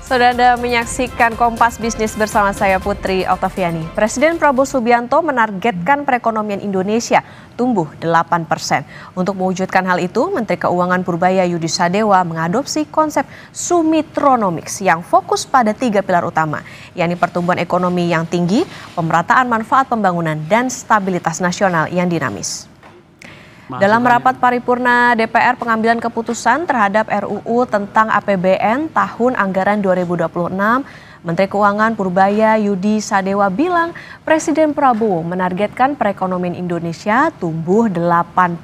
Saudara Anda menyaksikan Kompas Bisnis bersama saya Putri Oktaviani. Presiden Prabowo Subianto menargetkan perekonomian Indonesia tumbuh 8%. Untuk mewujudkan hal itu, Menteri Keuangan Purbaya Yudi Sadewa mengadopsi konsep Sumitronomics yang fokus pada 3 pilar utama, yakni pertumbuhan ekonomi yang tinggi, pemerataan manfaat pembangunan, dan stabilitas nasional yang dinamis. Dalam rapat paripurna DPR pengambilan keputusan terhadap RUU tentang APBN tahun anggaran 2026, Menteri Keuangan Purbaya Yudi Sadewa bilang Presiden Prabowo menargetkan perekonomian Indonesia tumbuh 8%.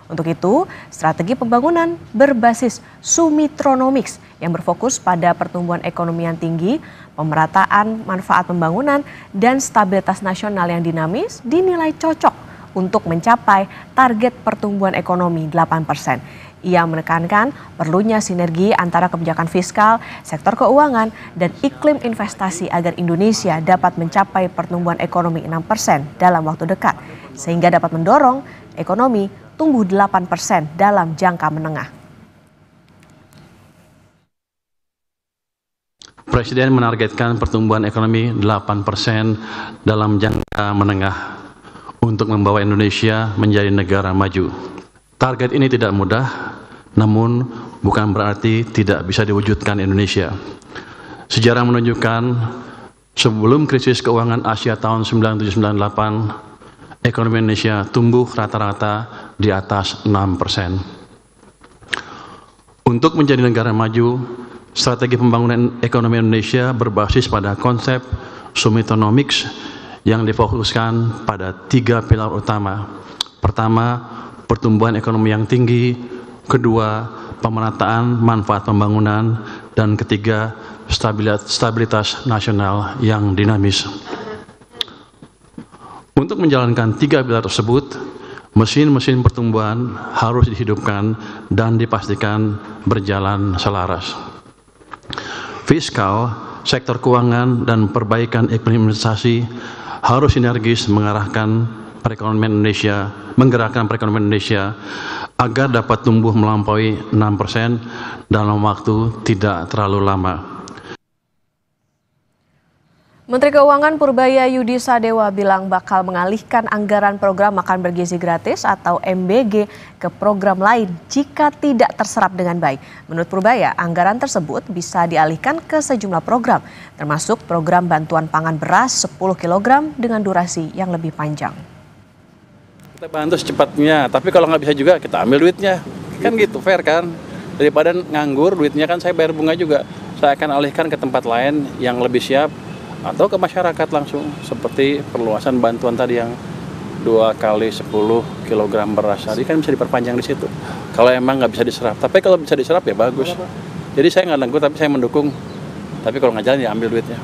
Untuk itu, strategi pembangunan berbasis Sumitronomics yang berfokus pada pertumbuhan ekonomi yang tinggi, pemerataan manfaat pembangunan, dan stabilitas nasional yang dinamis dinilai cocok untuk mencapai target pertumbuhan ekonomi 8%. Ia menekankan perlunya sinergi antara kebijakan fiskal, sektor keuangan, dan iklim investasi agar Indonesia dapat mencapai pertumbuhan ekonomi 6% dalam waktu dekat, sehingga dapat mendorong ekonomi tumbuh 8% dalam jangka menengah. Presiden menargetkan pertumbuhan ekonomi 8% dalam jangka menengah untuk membawa Indonesia menjadi negara maju. Target ini tidak mudah, namun bukan berarti tidak bisa diwujudkan Indonesia. Sejarah menunjukkan sebelum krisis keuangan Asia tahun 1997-98, ekonomi Indonesia tumbuh rata-rata di atas 6%. Untuk menjadi negara maju, strategi pembangunan ekonomi Indonesia berbasis pada konsep Sumitronomics yang difokuskan pada 3 pilar utama. Pertama, pertumbuhan ekonomi yang tinggi. Kedua, pemerataan manfaat pembangunan. Dan ketiga, stabilitas nasional yang dinamis. Untuk menjalankan 3 pilar tersebut, mesin-mesin pertumbuhan harus dihidupkan dan dipastikan berjalan selaras. Fiskal, sektor keuangan, dan perbaikan iklim investasi harus sinergis menggerakkan perekonomian Indonesia agar dapat tumbuh melampaui 6% dalam waktu tidak terlalu lama. Menteri Keuangan Purbaya Yudi Sadewa bilang bakal mengalihkan anggaran program makan bergizi gratis atau MBG ke program lain jika tidak terserap dengan baik. Menurut Purbaya, anggaran tersebut bisa dialihkan ke sejumlah program, termasuk program bantuan pangan beras 10 kg dengan durasi yang lebih panjang. Kita bantu secepatnya, tapi kalau nggak bisa juga kita ambil duitnya. Kan gitu, fair kan? Daripada nganggur duitnya kan saya bayar bunga juga. Saya akan alihkan ke tempat lain yang lebih siap, atau ke masyarakat langsung, seperti perluasan bantuan tadi yang 2 kali 10 kg beras tadi kan bisa diperpanjang di situ. Kalau emang nggak bisa diserap, tapi kalau bisa diserap ya bagus. Jadi saya nggak nanggur, tapi saya mendukung. Tapi kalau nggak jalan ya ambil duitnya.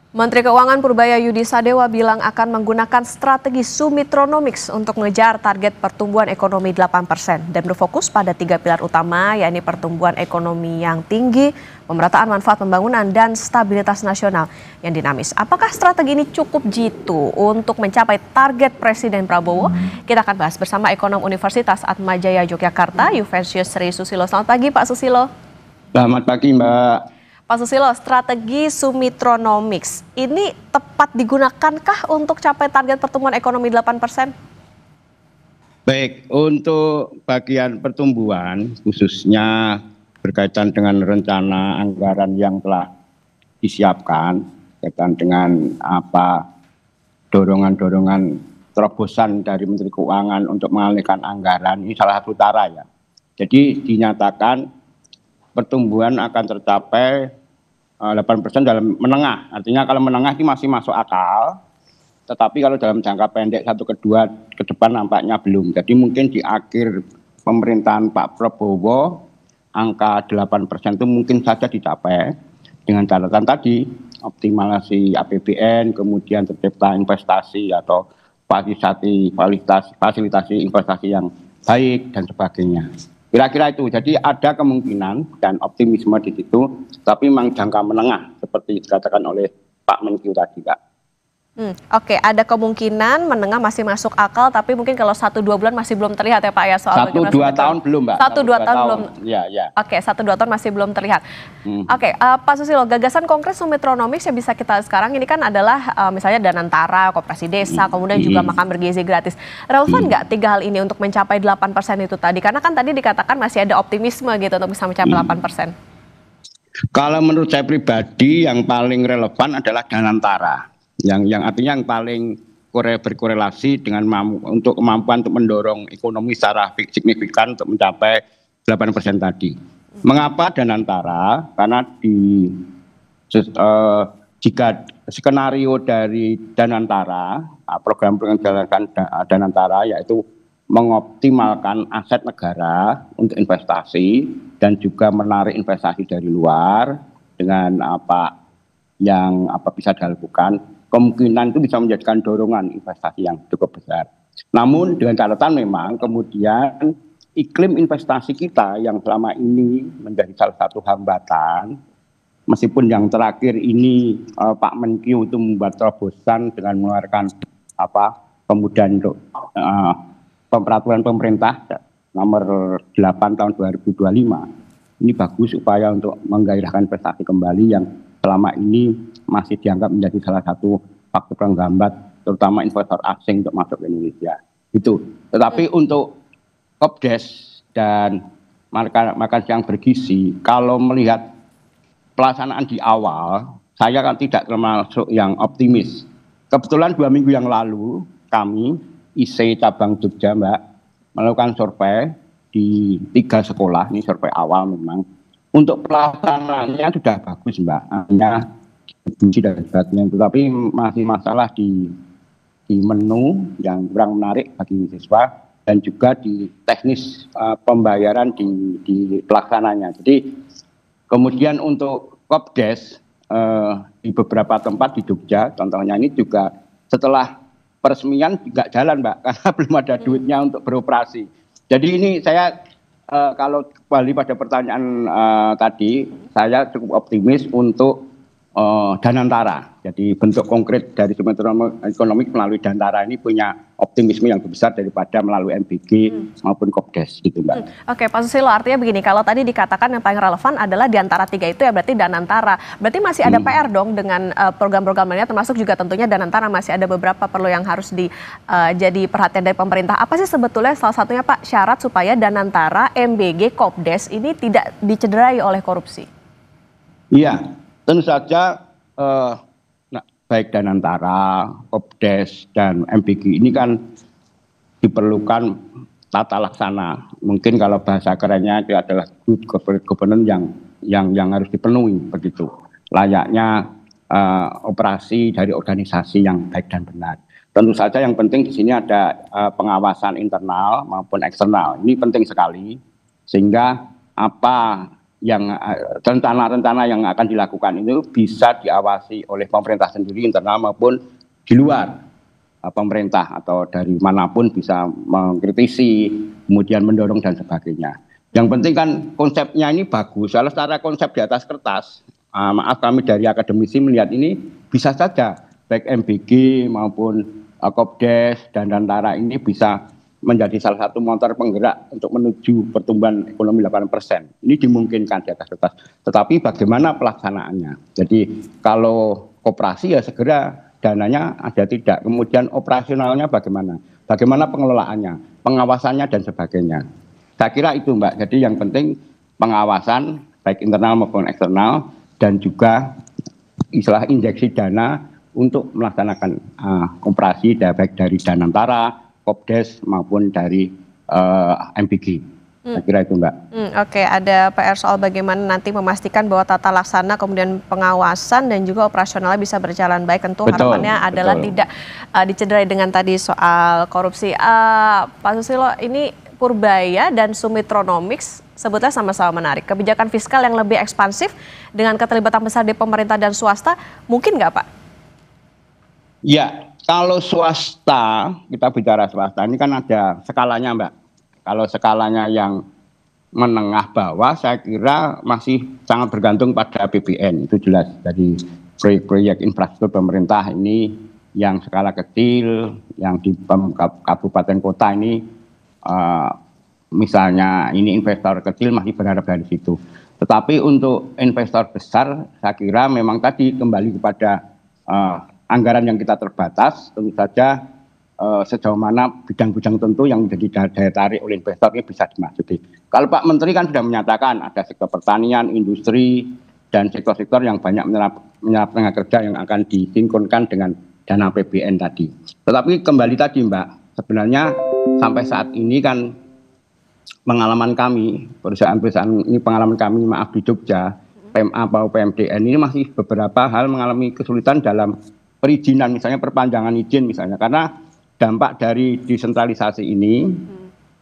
Menteri Keuangan Purbaya Yudi Sadewa bilang akan menggunakan strategi Sumitronomics untuk mengejar target pertumbuhan ekonomi 8% dan berfokus pada 3 pilar utama, yakni pertumbuhan ekonomi yang tinggi, pemerataan manfaat pembangunan, dan stabilitas nasional yang dinamis. Apakah strategi ini cukup jitu untuk mencapai target Presiden Prabowo? Kita akan bahas bersama ekonom Universitas Atmajaya Yogyakarta, Yuventius Sri Susilo. Selamat pagi Pak Susilo. Selamat pagi Mbak. Pak Susilo, strategi Sumitronomics ini tepat digunakankah untuk capai target pertumbuhan ekonomi 8%? Baik, untuk bagian pertumbuhan khususnya berkaitan dengan rencana anggaran yang telah disiapkan, berkaitan dengan dorongan-dorongan terobosan dari Menteri Keuangan untuk mengalihkan anggaran, ini salah satu cara ya. Jadi dinyatakan pertumbuhan akan tercapai 8% dalam menengah. Artinya kalau menengah ini masih masuk akal, tetapi kalau dalam jangka pendek 1 ke 2 ke depan nampaknya belum. Jadi mungkin di akhir pemerintahan Pak Prabowo angka 8% itu mungkin saja dicapai dengan catatan tadi optimalisasi APBN, kemudian tercipta investasi atau fasilitasi investasi yang baik dan sebagainya. Kira-kira itu, jadi ada kemungkinan dan optimisme di situ, tapi memang jangka menengah seperti dikatakan oleh Pak Menkyu tadi, Kak. Oke, ada kemungkinan menengah masih masuk akal, tapi mungkin kalau 1-2 bulan masih belum terlihat ya Pak ya soal 1-2 tahun belum, Mbak. 1-2 tahun belum. Ya. Oke, 1-2 tahun masih belum terlihat. Oke, Pak Susilo, gagasan konkret Sumitronomics yang bisa kita sekarang ini kan adalah misalnya Danantara, koperasi desa, kemudian juga makan bergizi gratis. Relevan nggak 3 hal ini untuk mencapai 8% itu tadi? Karena kan tadi dikatakan masih ada optimisme gitu untuk bisa mencapai 8%. Kalau menurut saya pribadi yang paling relevan adalah Danantara. Yang artinya yang paling berkorelasi dengan untuk kemampuan untuk mendorong ekonomi secara signifikan untuk mencapai 8% tadi. Mengapa Danantara? Karena jika skenario dari Danantara, program pengendalian Danantara yaitu mengoptimalkan aset negara untuk investasi dan juga menarik investasi dari luar dengan apa yang bisa dilakukan, kemungkinan itu bisa menjadikan dorongan investasi yang cukup besar. Namun dengan catatan memang kemudian iklim investasi kita yang selama ini menjadi salah satu hambatan, meskipun yang terakhir ini Pak Menkyu itu membuat terobosan dengan mengeluarkan kemudian untuk peraturan pemerintah nomor 8 tahun 2025, ini bagus upaya untuk menggairahkan investasi kembali yang selama ini masih dianggap menjadi salah satu faktor penghambat terutama investor asing untuk masuk ke Indonesia. Itu. Tetapi untuk Kopdes dan makan siang bergizi, kalau melihat pelaksanaan di awal, saya kan tidak termasuk yang optimis. Kebetulan 2 minggu yang lalu kami IC cabang Jogja, Mbak, melakukan survei di 3 sekolah, ini survei awal memang. Untuk pelaksanaannya sudah bagus, Mbak, hanya fungsi dan sebagainya, tetapi masih masalah di menu yang kurang menarik bagi siswa dan juga di teknis pembayaran di pelaksananya. Jadi kemudian untuk Kopdes di beberapa tempat di Jogja, contohnya ini juga setelah peresmian nggak jalan, Mbak, karena belum ada duitnya untuk beroperasi. Jadi ini saya kalau kembali pada pertanyaan tadi, saya cukup optimis untuk Danantara. Jadi bentuk konkret dari Sumitronomics Ekonomi melalui Danantara ini punya optimisme yang lebih besar daripada melalui MBG maupun Kopdes gitu, Mbak. Oke, Pak Susilo, artinya begini, kalau tadi dikatakan yang paling relevan adalah di antara 3 itu ya berarti Danantara. Berarti masih ada PR dong dengan program-program lainnya, termasuk juga tentunya Danantara masih ada beberapa perlu yang harus jadi perhatian dari pemerintah. Apa sih sebetulnya salah satunya Pak syarat supaya Danantara, MBG, Kopdes ini tidak dicederai oleh korupsi? Iya. Tentu saja baik Danantara, Kopdes, dan MBG ini kan diperlukan tata laksana. Mungkin kalau bahasa kerennya itu adalah good governance yang harus dipenuhi begitu. Layaknya operasi dari organisasi yang baik dan benar. Tentu saja yang penting di sini ada pengawasan internal maupun eksternal. Ini penting sekali sehingga apa yang rencana-rencana yang akan dilakukan itu bisa diawasi oleh pemerintah sendiri internal maupun di luar pemerintah atau dari manapun bisa mengkritisi, kemudian mendorong dan sebagainya. Yang penting kan konsepnya ini bagus. Kalau secara konsep di atas kertas, maaf kami dari akademisi melihat ini bisa saja baik MBG maupun Kopdes dan Danantara ini bisa menjadi salah satu motor penggerak untuk menuju pertumbuhan ekonomi 8%. Ini dimungkinkan di atas kertas. Tetapi bagaimana pelaksanaannya? Jadi kalau koperasi ya segera dananya ada tidak. Kemudian operasionalnya bagaimana? Bagaimana pengelolaannya, pengawasannya dan sebagainya. Saya kira itu, Mbak. Jadi yang penting pengawasan baik internal maupun eksternal dan juga istilah injeksi dana untuk melaksanakan operasi baik dari Danantara, Kopdes maupun dari MBG. Saya kira itu, Mbak. Oke, ada PR soal bagaimana nanti memastikan bahwa tata laksana kemudian pengawasan dan juga operasionalnya bisa berjalan baik. Tentu harapannya adalah tidak dicederai dengan tadi soal korupsi. Pak Susilo, ini Purbaya dan Sumitronomics sebutnya sama-sama menarik. Kebijakan fiskal yang lebih ekspansif dengan keterlibatan besar di pemerintah dan swasta, mungkin nggak, Pak? Ya. Kalau swasta, kita bicara swasta, ini kan ada skalanya, Mbak. Kalau skalanya yang menengah bawah, saya kira masih sangat bergantung pada APBN, itu jelas. Dari proyek-proyek infrastruktur pemerintah ini yang skala kecil, yang di kabupaten kota ini misalnya ini investor kecil masih berharap dari situ. Tetapi untuk investor besar saya kira memang tadi kembali kepada anggaran yang kita terbatas, tentu saja sejauh mana bidang-bidang tentu yang menjadi daya tarik oleh investor ini bisa dimasuki. Kalau Pak Menteri kan sudah menyatakan ada sektor pertanian, industri, dan sektor-sektor yang banyak menyerap tenaga kerja yang akan disinkronkan dengan dana APBN tadi. Tetapi kembali tadi Mbak, sebenarnya sampai saat ini kan pengalaman kami, perusahaan-perusahaan ini pengalaman kami maaf di Jogja, PMA atau PMDN ini masih beberapa hal mengalami kesulitan dalam perizinan, misalnya perpanjangan izin misalnya, karena dampak dari desentralisasi ini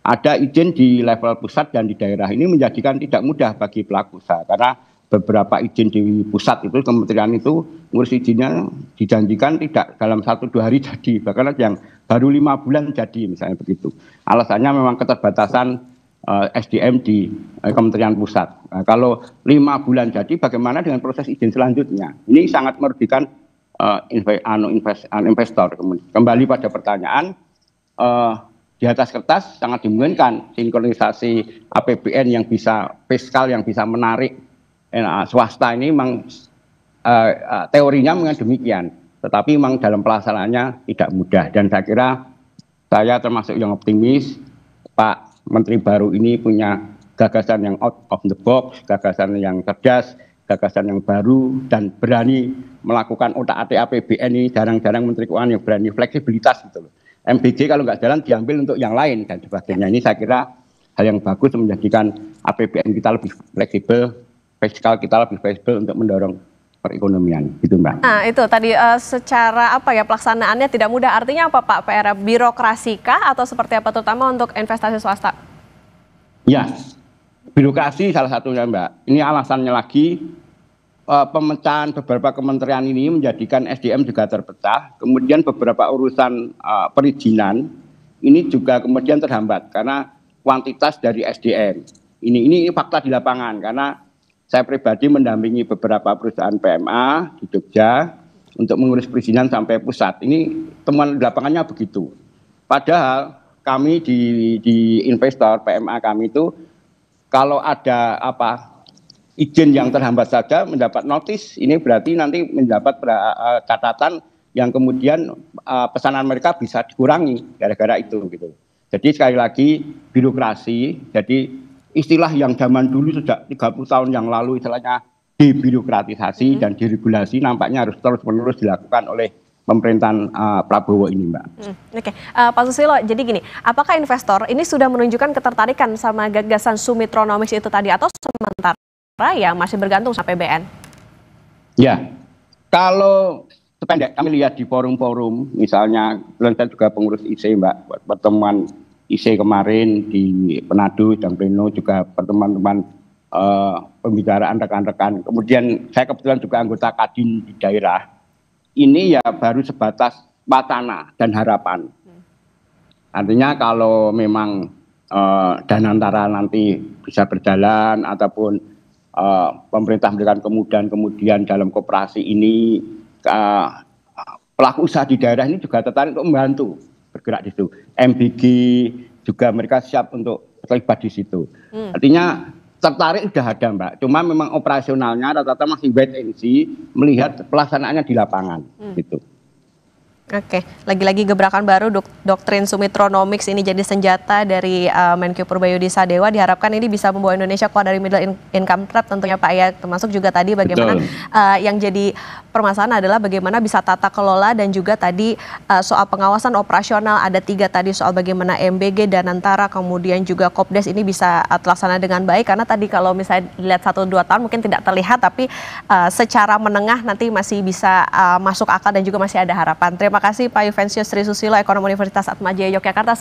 ada izin di level pusat dan di daerah ini menjadikan tidak mudah bagi pelaku usaha, karena beberapa izin di pusat itu kementerian itu ngurus izinnya dijanjikan tidak dalam 1-2 hari jadi, bahkan ada yang baru 5 bulan jadi misalnya begitu. Alasannya memang keterbatasan SDM di kementerian pusat. Nah, kalau 5 bulan jadi, bagaimana dengan proses izin selanjutnya? Ini sangat merugikan investor. Kembali pada pertanyaan, di atas kertas sangat dimungkinkan sinkronisasi APBN yang bisa fiskal, yang bisa menarik swasta ini memang teorinya memang demikian, tetapi memang dalam pelaksanaannya tidak mudah. Dan saya kira saya termasuk yang optimis, Pak Menteri baru ini punya gagasan yang out of the box, gagasan yang cerdas, gagasan yang baru, dan berani melakukan otak-atik APBN ini. Jarang-jarang Menteri Keuangan yang berani fleksibilitas gitu loh. MBJ kalau nggak jalan diambil untuk yang lain dan sebagainya. Ini saya kira hal yang bagus menjadikan APBN kita lebih fleksibel, fiskal kita lebih fleksibel untuk mendorong perekonomian, gitu Mbak. Nah itu tadi secara apa ya pelaksanaannya tidak mudah, artinya apa Pak PR? Birokrasi kah atau seperti apa terutama untuk investasi swasta? Ya, birokrasi salah satunya Mbak. Ini alasannya lagi pemecahan beberapa kementerian ini menjadikan SDM juga terpecah, kemudian beberapa urusan perizinan ini juga kemudian terhambat karena kuantitas dari SDM. Ini fakta di lapangan, karena saya pribadi mendampingi beberapa perusahaan PMA di Jogja untuk mengurus perizinan sampai pusat. Ini temuan di lapangannya begitu. Padahal kami di investor PMA kami itu kalau ada izin yang terhambat saja mendapat notis, ini berarti nanti mendapat catatan yang kemudian pesanan mereka bisa dikurangi gara-gara itu gitu. Jadi sekali lagi birokrasi, jadi istilah yang zaman dulu sejak 30 tahun yang lalu istilahnya debirokratisasi dan diregulasi nampaknya harus terus-menerus dilakukan oleh pemerintahan Prabowo ini Mbak. Oke, Pak Susilo, jadi gini, apakah investor ini sudah menunjukkan ketertarikan sama gagasan Sumitronomics itu tadi atau sementara yang masih bergantung sama APBN? Ya, kalau sependek kami lihat di forum-forum, misalnya saya juga pengurus IC Mbak, pertemuan IC kemarin di Penado dan Pleno juga pertemuan-teman pembicaraan rekan-rekan. Kemudian saya kebetulan juga anggota Kadin di daerah. Ini ya baru sebatas wacana dan harapan. Artinya kalau memang Danantara nanti bisa berjalan ataupun pemerintah memberikan kemudahan dalam koperasi ini, pelaku usaha di daerah ini juga tertarik untuk membantu bergerak di situ. MBG juga mereka siap untuk terlibat di situ. Artinya tertarik sudah ada Mbak, cuma memang operasionalnya rata-rata masih wait and see, melihat pelaksanaannya di lapangan gitu. Oke, lagi-lagi gebrakan baru doktrin Sumitronomics ini jadi senjata dari Menkyu Purbayudi Sadewa, diharapkan ini bisa membawa Indonesia keluar dari middle income trap tentunya Pak ya, termasuk juga tadi bagaimana yang jadi permasalahan adalah bagaimana bisa tata kelola dan juga tadi soal pengawasan operasional, ada 3 tadi soal bagaimana MBG, Danantara, kemudian juga Kopdes ini bisa terlaksana dengan baik, karena tadi kalau misalnya dilihat 1-2 tahun mungkin tidak terlihat, tapi secara menengah nanti masih bisa masuk akal dan juga masih ada harapan. Terima kasih Pak Yuventius Sri Susilo, Ekonom Universitas Atmajaya Yogyakarta.